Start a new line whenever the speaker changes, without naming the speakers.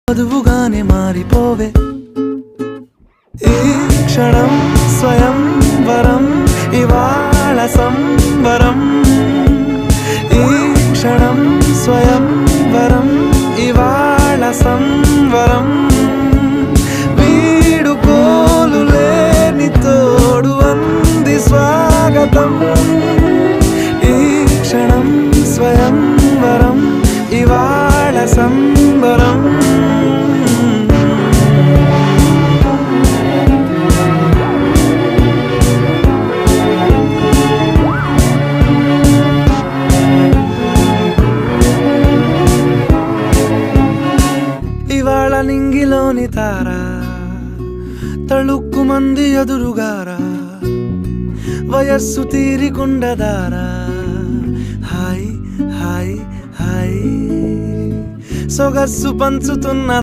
వధువుగానే మారిపోవే ఈ క్షణం స్వయంవరం ఇవాళ సంబరం ఈ క్షణం స్వయంవరం ఇవాళ సంవరం వీడుకోలు లేని తోడు అంది స్వాగతం ఈ క్షణం స్వయంవరం ఇవాళ సంబరం ఇవాళ నింగిలోని తార తళుక్కు మంది ఎదురుగారా వయస్సు తీరికుండదారా హాయ్ హాయ్ హాయ్ సొగస్సు పంచుతున్న